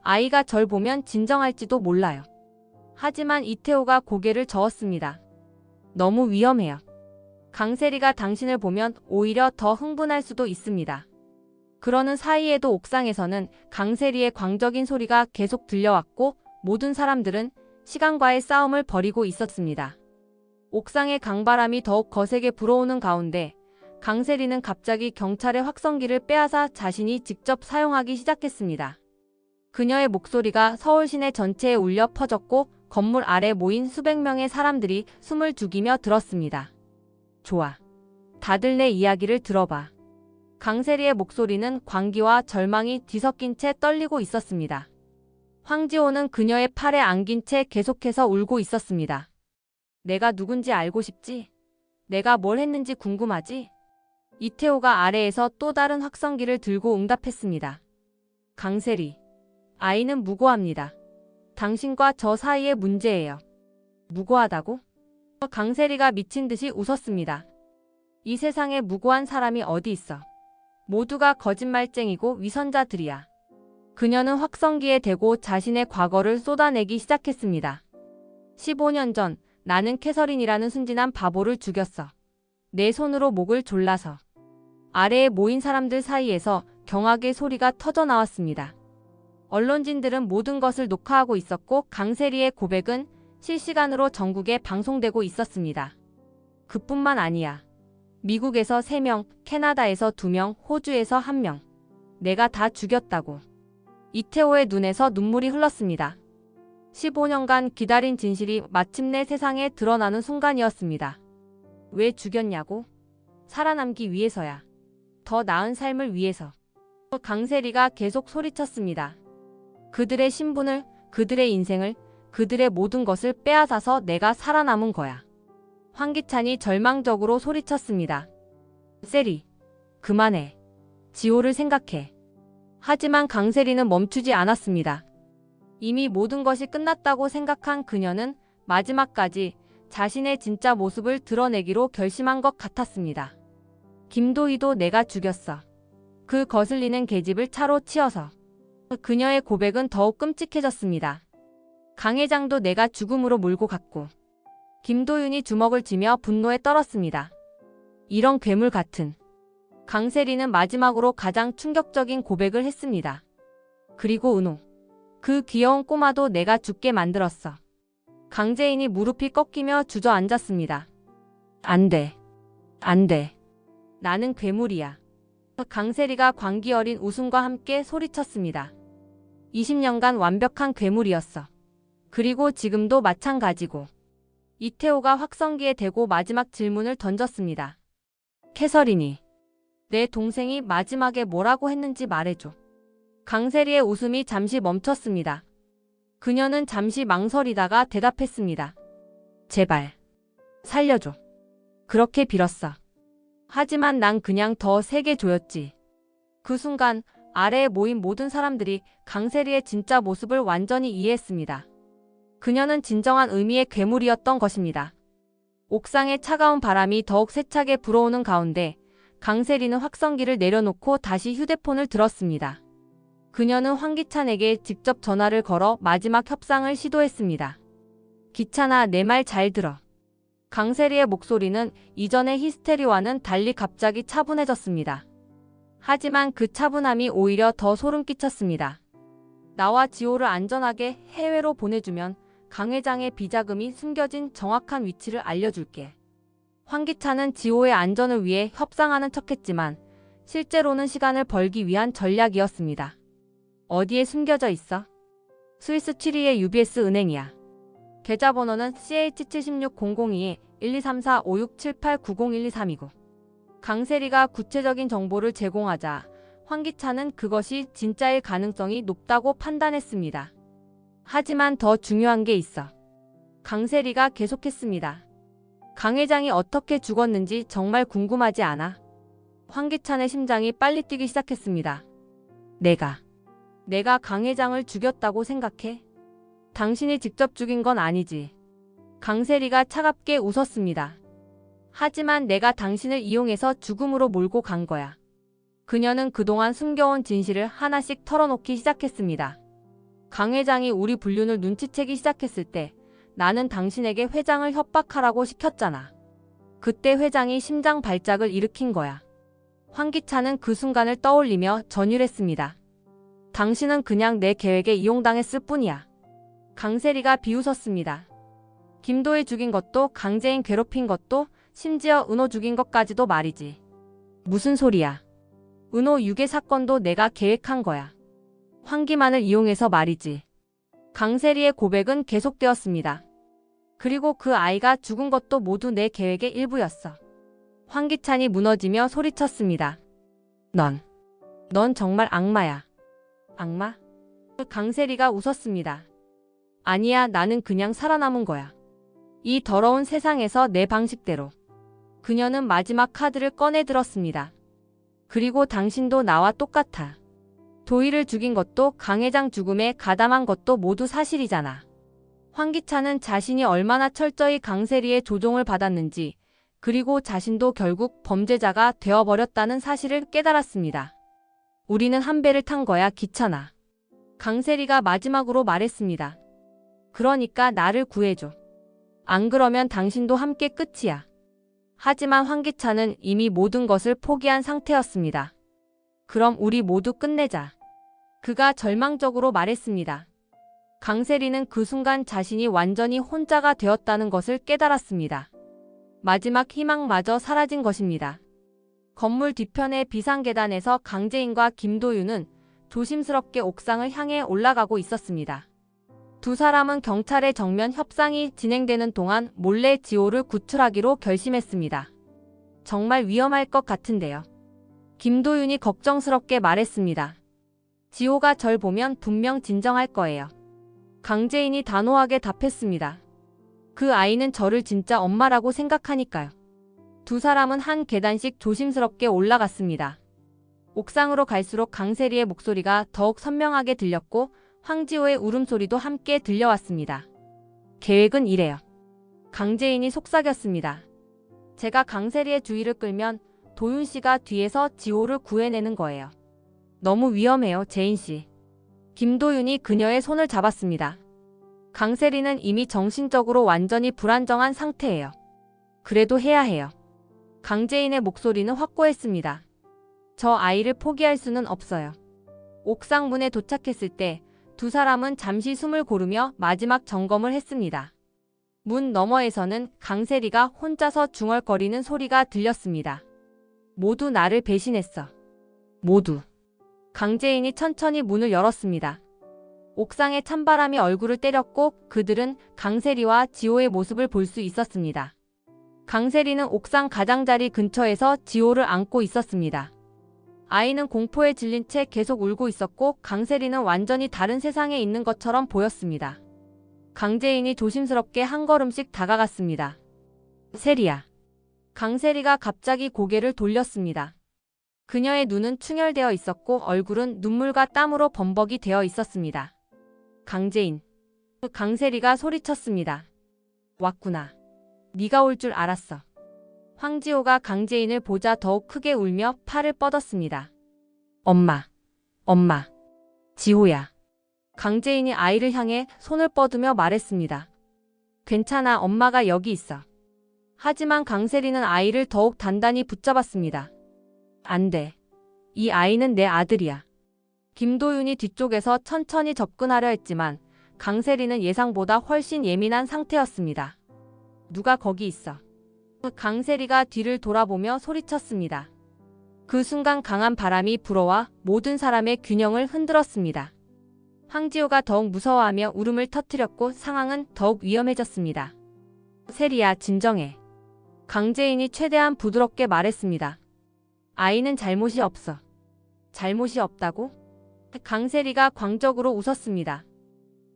아이가 절 보면 진정할지도 몰라요. 하지만 이태호가 고개를 저었습니다. 너무 위험해요. 강세리가 당신을 보면 오히려 더 흥분할 수도 있습니다. 그러는 사이에도 옥상에서는 강세리의 광적인 소리가 계속 들려왔고 모든 사람들은 시간과의 싸움을 벌이고 있었습니다. 옥상의 강바람이 더욱 거세게 불어오는 가운데 강세리는 갑자기 경찰의 확성기를 빼앗아 자신이 직접 사용하기 시작했습니다. 그녀의 목소리가 서울 시내 전체에 울려 퍼졌고 건물 아래 모인 수백 명의 사람들이 숨을 죽이며 들었습니다. 좋아. 다들 내 이야기를 들어봐. 강세리의 목소리는 광기와 절망이 뒤섞인 채 떨리고 있었습니다. 황지호는 그녀의 팔에 안긴 채 계속해서 울고 있었습니다. 내가 누군지 알고 싶지? 내가 뭘 했는지 궁금하지? 이태호가 아래에서 또 다른 확성기를 들고 응답했습니다. 강세리. 아이는 무고합니다. 당신과 저 사이의 문제예요. 무고하다고? 강세리가 미친 듯이 웃었습니다. 이 세상에 무고한 사람이 어디 있어. 모두가 거짓말쟁이고 위선자들이야. 그녀는 확성기에 대고 자신의 과거를 쏟아내기 시작했습니다. 15년 전 나는 캐서린이라는 순진한 바보를 죽였어. 내 손으로 목을 졸라서. 아래에 모인 사람들 사이에서 경악의 소리가 터져 나왔습니다. 언론진들은 모든 것을 녹화하고 있었고 강세리의 고백은 실시간으로 전국에 방송되고 있었습니다. 그뿐만 아니야. 미국에서 3명, 캐나다에서 2명, 호주에서 1명. 내가 다 죽였다고. 이태호의 눈에서 눈물이 흘렀습니다. 15년간 기다린 진실이 마침내 세상에 드러나는 순간이었습니다. 왜 죽였냐고? 살아남기 위해서야. 더 나은 삶을 위해서. 강세리가 계속 소리쳤습니다. 그들의 신분을, 그들의 인생을, 그들의 모든 것을 빼앗아서 내가 살아남은 거야. 황기찬이 절망적으로 소리쳤습니다. 세리, 그만해. 지호를 생각해. 하지만 강세리는 멈추지 않았습니다. 이미 모든 것이 끝났다고 생각한 그녀는 마지막까지 자신의 진짜 모습을 드러내기로 결심한 것 같았습니다. 김도희도 내가 죽였어. 그 거슬리는 계집을 차로 치어서. 그녀의 고백은 더욱 끔찍해졌습니다. 강 회장도 내가 죽음으로 몰고 갔고. 김도윤이 주먹을 쥐며 분노에 떨었습니다. 이런 괴물 같은. 강세리는 마지막으로 가장 충격적인 고백을 했습니다. 그리고 은호. 그 귀여운 꼬마도 내가 죽게 만들었어. 강재인이 무릎이 꺾이며 주저앉았습니다. 안 돼. 안 돼. 나는 괴물이야. 강세리가 광기 어린 웃음과 함께 소리쳤습니다. 20년간 완벽한 괴물이었어. 그리고 지금도 마찬가지고. 이태호가 확성기에 대고 마지막 질문을 던졌습니다. 캐서린이. 내 동생이 마지막에 뭐라고 했는지 말해줘. 강세리의 웃음이 잠시 멈췄습니다. 그녀는 잠시 망설이다가 대답했습니다. 제발. 살려줘. 그렇게 빌었어. 하지만 난 그냥 더 세게 조였지. 그 순간 아래에 모인 모든 사람들이 강세리의 진짜 모습을 완전히 이해했습니다. 그녀는 진정한 의미의 괴물이었던 것입니다. 옥상의 차가운 바람이 더욱 세차게 불어오는 가운데 강세리는 확성기를 내려놓고 다시 휴대폰을 들었습니다. 그녀는 황기찬에게 직접 전화를 걸어 마지막 협상을 시도했습니다. 기찬아, 내 말 잘 들어. 강세리의 목소리는 이전의 히스테리와는 달리 갑자기 차분해졌습니다. 하지만 그 차분함이 오히려 더 소름 끼쳤습니다. 나와 지호를 안전하게 해외로 보내주면 강 회장의 비자금이 숨겨진 정확한 위치를 알려줄게. 황기찬은 지호의 안전을 위해 협상하는 척했지만 실제로는 시간을 벌기 위한 전략이었습니다. 어디에 숨겨져 있어? 스위스 취리히의 UBS 은행이야. 계좌번호는 CH76002-1234567890123229. 강세리가 구체적인 정보를 제공하자 황기찬은 그것이 진짜일 가능성이 높다고 판단했습니다. 하지만 더 중요한 게 있어. 강세리가 계속했습니다. 강 회장이 어떻게 죽었는지 정말 궁금하지 않아? 황기찬의 심장이 빨리 뛰기 시작했습니다. 내가 강 회장을 죽였다고 생각해? 당신이 직접 죽인 건 아니지. 강세리가 차갑게 웃었습니다. 하지만 내가 당신을 이용해서 죽음으로 몰고 간 거야. 그녀는 그동안 숨겨온 진실을 하나씩 털어놓기 시작했습니다. 강 회장이 우리 불륜을 눈치채기 시작했을 때 나는 당신에게 회장을 협박하라고 시켰잖아. 그때 회장이 심장 발작을 일으킨 거야. 황기찬은 그 순간을 떠올리며 전율했습니다. 당신은 그냥 내 계획에 이용당했을 뿐이야. 강세리가 비웃었습니다. 김도희 죽인 것도 강재인 괴롭힌 것도 심지어 은호 죽인 것까지도 말이지. 무슨 소리야. 은호 유괴 사건도 내가 계획한 거야. 황기만을 이용해서 말이지. 강세리의 고백은 계속되었습니다. 그리고 그 아이가 죽은 것도 모두 내 계획의 일부였어. 황기찬이 무너지며 소리쳤습니다. 넌 정말 악마야. 악마? 강세리가 웃었습니다. 아니야, 나는 그냥 살아남은 거야. 이 더러운 세상에서 내 방식대로. 그녀는 마지막 카드를 꺼내 들었습니다. 그리고 당신도 나와 똑같아. 도희를 죽인 것도 강 회장 죽음에 가담한 것도 모두 사실이잖아. 황기찬은 자신이 얼마나 철저히 강세리의 조종을 받았는지, 그리고 자신도 결국 범죄자가 되어버렸다는 사실을 깨달았습니다. 우리는 한 배를 탄 거야, 기찬아. 강세리가 마지막으로 말했습니다. 그러니까 나를 구해줘. 안 그러면 당신도 함께 끝이야. 하지만 황기찬은 이미 모든 것을 포기한 상태였습니다. 그럼 우리 모두 끝내자. 그가 절망적으로 말했습니다. 강세리는 그 순간 자신이 완전히 혼자가 되었다는 것을 깨달았습니다. 마지막 희망마저 사라진 것입니다. 건물 뒤편의 비상계단에서 강재인과 김도윤은 조심스럽게 옥상을 향해 올라가고 있었습니다. 두 사람은 경찰의 정면 협상이 진행되는 동안 몰래 지호를 구출하기로 결심했습니다. 정말 위험할 것 같은데요. 김도윤이 걱정스럽게 말했습니다. 지호가 절 보면 분명 진정할 거예요. 강재인이 단호하게 답했습니다. 그 아이는 저를 진짜 엄마라고 생각하니까요. 두 사람은 한 계단씩 조심스럽게 올라갔습니다. 옥상으로 갈수록 강세리의 목소리가 더욱 선명하게 들렸고 황지호의 울음소리도 함께 들려왔습니다. 계획은 이래요. 강재인이 속삭였습니다. 제가 강세리의 주의를 끌면 도윤 씨가 뒤에서 지호를 구해내는 거예요. 너무 위험해요, 재인 씨. 김도윤이 그녀의 손을 잡았습니다. 강세리는 이미 정신적으로 완전히 불안정한 상태예요. 그래도 해야 해요. 강재인의 목소리는 확고했습니다. 저 아이를 포기할 수는 없어요. 옥상 문에 도착했을 때 두 사람은 잠시 숨을 고르며 마지막 점검을 했습니다. 문 너머에서는 강세리가 혼자서 중얼거리는 소리가 들렸습니다. 모두 나를 배신했어. 모두. 강재인이 천천히 문을 열었습니다. 옥상의 찬바람이 얼굴을 때렸고 그들은 강세리와 지호의 모습을 볼 수 있었습니다. 강세리는 옥상 가장자리 근처에서 지호를 안고 있었습니다. 아이는 공포에 질린 채 계속 울고 있었고 강세리는 완전히 다른 세상에 있는 것처럼 보였습니다. 강재인이 조심스럽게 한 걸음씩 다가갔습니다. 세리야. 강세리가 갑자기 고개를 돌렸습니다. 그녀의 눈은 충혈되어 있었고 얼굴은 눈물과 땀으로 범벅이 되어 있었습니다. 강재인. 강세리가 소리쳤습니다. 왔구나. 네가 올 줄 알았어. 황지호가 강재인을 보자 더욱 크게 울며 팔을 뻗었습니다. 엄마. 지호야. 강재인이 아이를 향해 손을 뻗으며 말했습니다. 괜찮아, 엄마가 여기 있어. 하지만 강세리는 아이를 더욱 단단히 붙잡았습니다. 안 돼. 이 아이는 내 아들이야. 김도윤이 뒤쪽에서 천천히 접근하려 했지만 강세리는 예상보다 훨씬 예민한 상태였습니다. 누가 거기 있어? 강세리가 뒤를 돌아보며 소리쳤습니다. 그 순간 강한 바람이 불어와 모든 사람의 균형을 흔들었습니다. 황지호가 더욱 무서워하며 울음을 터뜨렸고 상황은 더욱 위험해졌습니다. 세리야, 진정해. 강재인이 최대한 부드럽게 말했습니다. 아이는 잘못이 없어. 잘못이 없다고? 강세리가 광적으로 웃었습니다.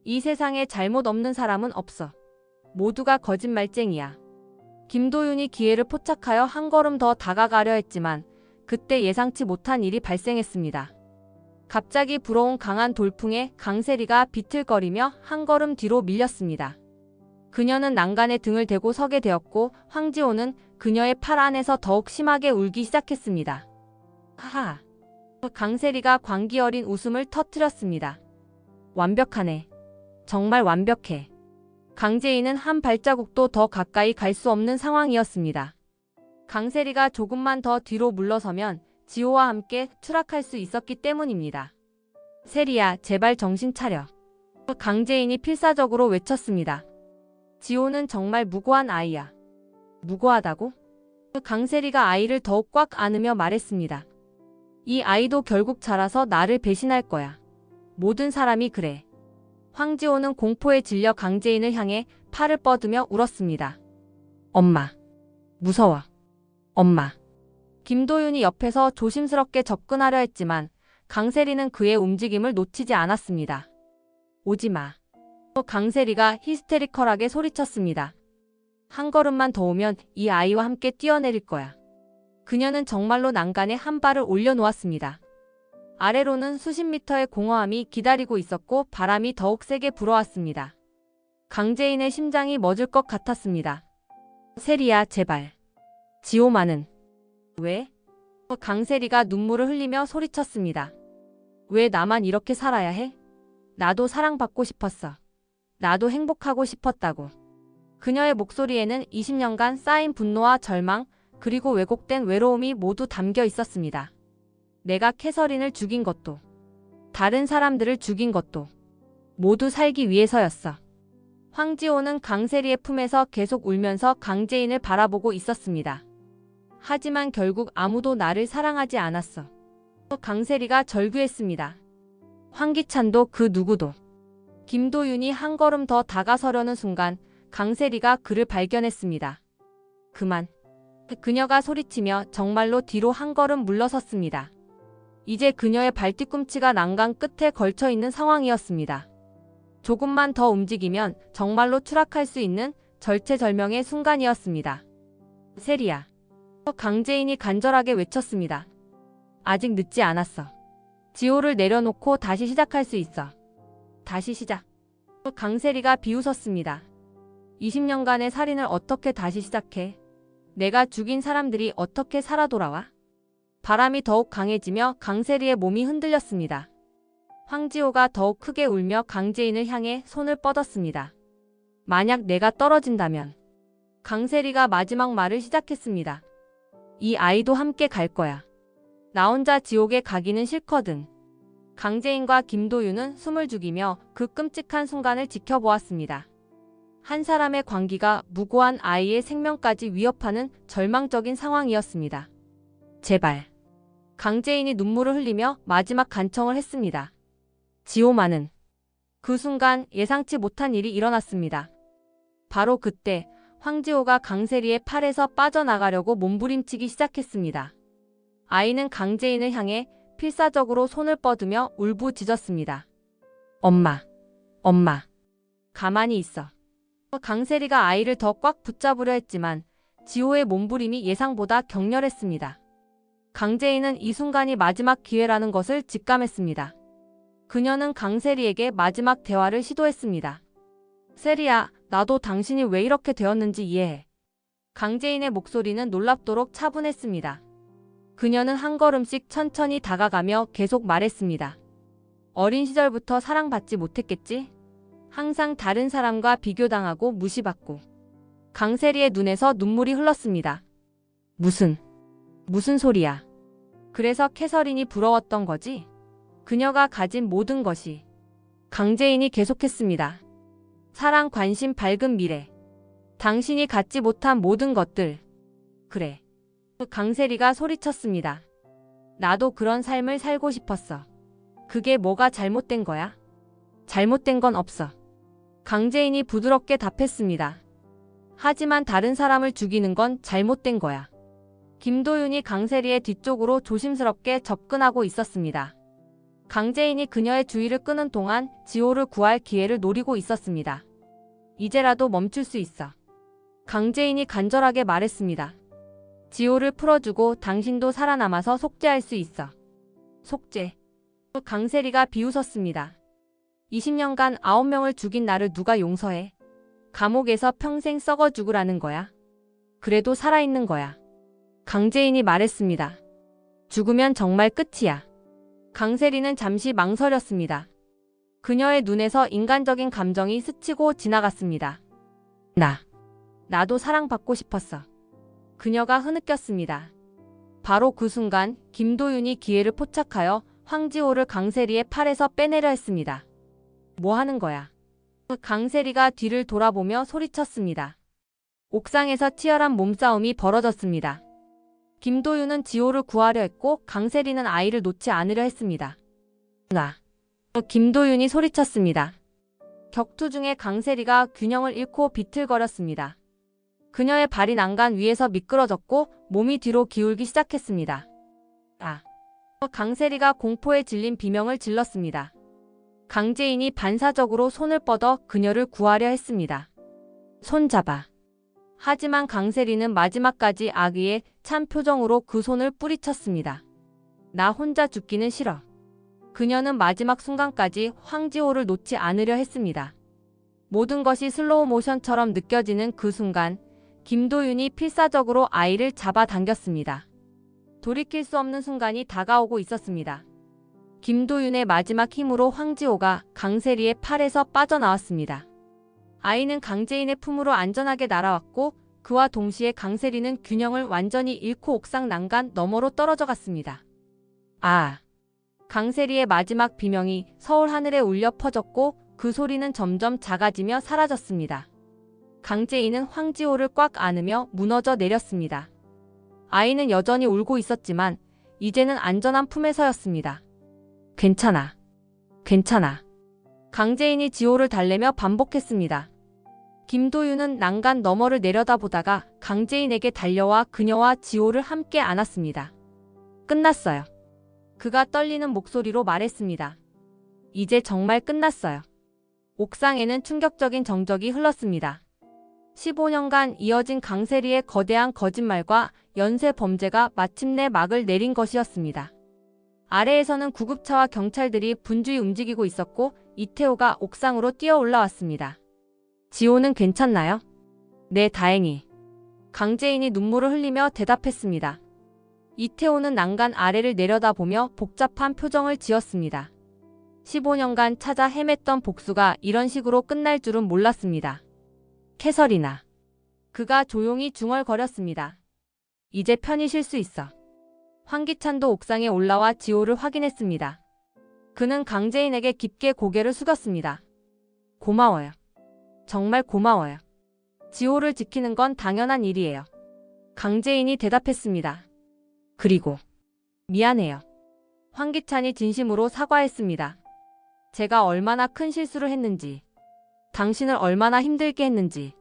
이 세상에 잘못 없는 사람은 없어. 모두가 거짓말쟁이야. 김도윤이 기회를 포착하여 한 걸음 더 다가가려 했지만 그때 예상치 못한 일이 발생했습니다. 갑자기 불어온 강한 돌풍에 강세리가 비틀거리며 한 걸음 뒤로 밀렸습니다. 그녀는 난간에 등을 대고 서게 되었고 황지호는 그녀의 팔 안에서 더욱 심하게 울기 시작했습니다. 하하. 강세리가 광기 어린 웃음을 터뜨렸습니다. 완벽하네. 정말 완벽해. 강재인은 한 발자국도 더 가까이 갈 수 없는 상황이었습니다. 강세리가 조금만 더 뒤로 물러서면 지호와 함께 추락할 수 있었기 때문입니다. 세리야, 제발 정신 차려. 강재인이 필사적으로 외쳤습니다. 지호는 정말 무고한 아이야. 무고하다고? 강세리가 아이를 더욱 꽉 안으며 말했습니다. 이 아이도 결국 자라서 나를 배신할 거야. 모든 사람이 그래. 황지호는 공포에 질려 강재인을 향해 팔을 뻗으며 울었습니다. 엄마. 무서워. 엄마. 김도윤이 옆에서 조심스럽게 접근하려 했지만 강세리는 그의 움직임을 놓치지 않았습니다. 오지 마. 강세리가 히스테리컬하게 소리쳤습니다. 한 걸음만 더 오면 이 아이와 함께 뛰어내릴 거야. 그녀는 정말로 난간에 한 발을 올려놓았습니다. 아래로는 수십 미터의 공허함이 기다리고 있었고 바람이 더욱 세게 불어왔습니다. 강재인의 심장이 멎을 것 같았습니다. 세리야, 제발. 지호만은. 왜? 강세리가 눈물을 흘리며 소리쳤습니다. 왜 나만 이렇게 살아야 해? 나도 사랑받고 싶었어. 나도 행복하고 싶었다고. 그녀의 목소리에는 20년간 쌓인 분노와 절망, 그리고 왜곡된 외로움이 모두 담겨 있었습니다. 내가 캐서린을 죽인 것도, 다른 사람들을 죽인 것도 모두 살기 위해서였어. 황지호는 강세리의 품에서 계속 울면서 강재인을 바라보고 있었습니다. 하지만 결국 아무도 나를 사랑하지 않았어. 강세리가 절규했습니다. 황기찬도 그 누구도. 김도윤이 한 걸음 더 다가서려는 순간 강세리가 그를 발견했습니다. 그만. 그녀가 소리치며 정말로 뒤로 한 걸음 물러섰습니다. 이제 그녀의 발뒤꿈치가 난간 끝에 걸쳐 있는 상황이었습니다. 조금만 더 움직이면 정말로 추락할 수 있는 절체절명의 순간이었습니다. 세리야. 강재인이 간절하게 외쳤습니다. 아직 늦지 않았어. 지호를 내려놓고 다시 시작할 수 있어. 다시 시작. 강세리가 비웃었습니다. 20년간의 살인을 어떻게 다시 시작해? 내가 죽인 사람들이 어떻게 살아 돌아와? 바람이 더욱 강해지며 강세리의 몸이 흔들렸습니다. 황지호가 더욱 크게 울며 강재인을 향해 손을 뻗었습니다. 만약 내가 떨어진다면. 강세리가 마지막 말을 시작했습니다. 이 아이도 함께 갈 거야. 나 혼자 지옥에 가기는 싫거든. 강재인과 김도윤은 숨을 죽이며 그 끔찍한 순간을 지켜보았습니다. 한 사람의 광기가 무고한 아이의 생명까지 위협하는 절망적인 상황이었습니다. 제발. 강재인이 눈물을 흘리며 마지막 간청을 했습니다. 지호만은. 그 순간 예상치 못한 일이 일어났습니다. 바로 그때 황지호가 강세리의 팔에서 빠져나가려고 몸부림치기 시작했습니다. 아이는 강재인을 향해 필사적으로 손을 뻗으며 울부짖었습니다. 엄마. 엄마. 가만히 있어. 강세리가 아이를 더 꽉 붙잡으려 했지만 지호의 몸부림이 예상보다 격렬했습니다. 강재인은 이 순간이 마지막 기회라는 것을 직감했습니다. 그녀는 강세리에게 마지막 대화를 시도했습니다. 세리야, 나도 당신이 왜 이렇게 되었는지 이해해. 강재인의 목소리는 놀랍도록 차분했습니다. 그녀는 한 걸음씩 천천히 다가가며 계속 말했습니다. 어린 시절부터 사랑받지 못했겠지? 항상 다른 사람과 비교당하고 무시받고. 강세리의 눈에서 눈물이 흘렀습니다. 무슨 소리야? 그래서 캐서린이 부러웠던 거지? 그녀가 가진 모든 것이. 강재인이 계속했습니다. 사랑, 관심, 밝은 미래. 당신이 갖지 못한 모든 것들. 그래. 강세리가 소리쳤습니다. 나도 그런 삶을 살고 싶었어. 그게 뭐가 잘못된 거야? 잘못된 건 없어. 강재인이 부드럽게 답했습니다. 하지만 다른 사람을 죽이는 건 잘못된 거야. 김도윤이 강세리의 뒤쪽으로 조심스럽게 접근하고 있었습니다. 강재인이 그녀의 주의를 끄는 동안 지호를 구할 기회를 노리고 있었습니다. 이제라도 멈출 수 있어. 강재인이 간절하게 말했습니다. 지호를 풀어주고 당신도 살아남아서 속죄할 수 있어. 속죄. 강세리가 비웃었습니다. 20년간 9명을 죽인 나를 누가 용서해? 감옥에서 평생 썩어 죽으라는 거야. 그래도 살아있는 거야. 강재인이 말했습니다. 죽으면 정말 끝이야. 강세리는 잠시 망설였습니다. 그녀의 눈에서 인간적인 감정이 스치고 지나갔습니다. 나도 사랑받고 싶었어. 그녀가 흐느꼈습니다. 바로 그 순간 김도윤이 기회를 포착하여 황지호를 강세리의 팔에서 빼내려 했습니다. 뭐 하는 거야? 강세리가 뒤를 돌아보며 소리쳤습니다. 옥상에서 치열한 몸싸움이 벌어졌습니다. 김도윤은 지호를 구하려 했고 강세리는 아이를 놓지 않으려 했습니다. 김도윤이 소리쳤습니다. 격투 중에 강세리가 균형을 잃고 비틀거렸습니다. 그녀의 발이 난간 위에서 미끄러졌고 몸이 뒤로 기울기 시작했습니다. 강세리가 공포에 질린 비명을 질렀습니다. 강재인이 반사적으로 손을 뻗어 그녀를 구하려 했습니다. 손 잡아. 하지만 강세리는 마지막까지 악의에 찬 표정으로 그 손을 뿌리쳤습니다. 나 혼자 죽기는 싫어. 그녀는 마지막 순간까지 황지호를 놓지 않으려 했습니다. 모든 것이 슬로우 모션처럼 느껴지는 그 순간 김도윤이 필사적으로 아이를 잡아당겼습니다. 돌이킬 수 없는 순간이 다가오고 있었습니다. 김도윤의 마지막 힘으로 황지호가 강세리의 팔에서 빠져나왔습니다. 아이는 강재인의 품으로 안전하게 날아왔고 그와 동시에 강세리는 균형을 완전히 잃고 옥상 난간 너머로 떨어져 갔습니다. 강세리의 마지막 비명이 서울 하늘에 울려 퍼졌고 그 소리는 점점 작아지며 사라졌습니다. 강재인은 황지호를 꽉 안으며 무너져 내렸습니다. 아이는 여전히 울고 있었지만 이제는 안전한 품에 서였습니다. 괜찮아. 강재인이 지호를 달래며 반복했습니다. 김도윤은 난간 너머를 내려다보다가 강재인에게 달려와 그녀와 지호를 함께 안았습니다. 끝났어요. 그가 떨리는 목소리로 말했습니다. 이제 정말 끝났어요. 옥상에는 충격적인 정적이 흘렀습니다. 15년간 이어진 강세리의 거대한 거짓말과 연쇄 범죄가 마침내 막을 내린 것이었습니다. 아래에서는 구급차와 경찰들이 분주히 움직이고 있었고 이태호가 옥상으로 뛰어 올라왔습니다. 지호는 괜찮나요? 네, 다행히. 강재인이 눈물을 흘리며 대답했습니다. 이태호는 난간 아래를 내려다보며 복잡한 표정을 지었습니다. 15년간 찾아 헤맸던 복수가 이런 식으로 끝날 줄은 몰랐습니다. 캐서리나. 그가 조용히 중얼거렸습니다. 이제 편히 쉴 수 있어. 황기찬도 옥상에 올라와 지호를 확인했습니다. 그는 강재인에게 깊게 고개를 숙였습니다. 고마워요. 정말 고마워요. 지호를 지키는 건 당연한 일이에요. 강재인이 대답했습니다. 그리고 미안해요. 황기찬이 진심으로 사과했습니다. 제가 얼마나 큰 실수를 했는지, 당신을 얼마나 힘들게 했는지.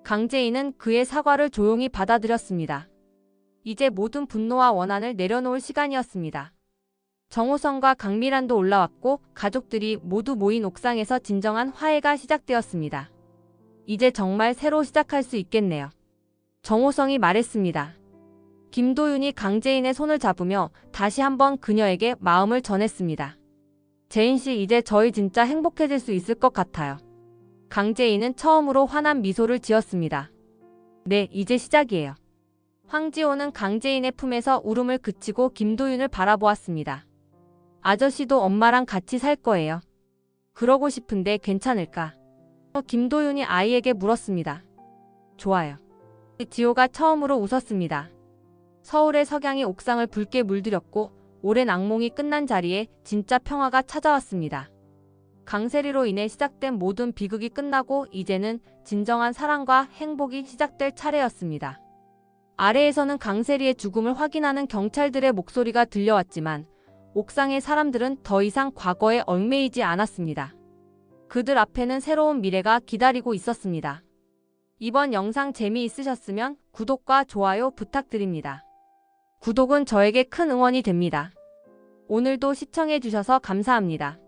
강재인은 그의 사과를 조용히 받아들였습니다. 이제 모든 분노와 원한을 내려놓을 시간이었습니다. 정호성과 강미란도 올라왔고 가족들이 모두 모인 옥상에서 진정한 화해가 시작되었습니다. 이제 정말 새로 시작할 수 있겠네요. 정호성이 말했습니다. 김도윤이 강재인의 손을 잡으며 다시 한번 그녀에게 마음을 전했습니다. 재인씨, 이제 저희 진짜 행복해질 수 있을 것 같아요. 강재인은 처음으로 환한 미소를 지었습니다. 네, 이제 시작이에요. 황지호는 강재인의 품에서 울음을 그치고 김도윤을 바라보았습니다. 아저씨도 엄마랑 같이 살 거예요. 그러고 싶은데 괜찮을까? 김도윤이 아이에게 물었습니다. 좋아요. 지호가 처음으로 웃었습니다. 서울의 석양이 옥상을 붉게 물들였고 오랜 악몽이 끝난 자리에 진짜 평화가 찾아왔습니다. 강세리로 인해 시작된 모든 비극이 끝나고 이제는 진정한 사랑과 행복이 시작될 차례였습니다. 아래에서는 강세리의 죽음을 확인하는 경찰들의 목소리가 들려왔지만 옥상의 사람들은 더 이상 과거에 얽매이지 않았습니다. 그들 앞에는 새로운 미래가 기다리고 있었습니다. 이번 영상 재미있으셨으면 구독과 좋아요 부탁드립니다. 구독은 저에게 큰 응원이 됩니다. 오늘도 시청해주셔서 감사합니다.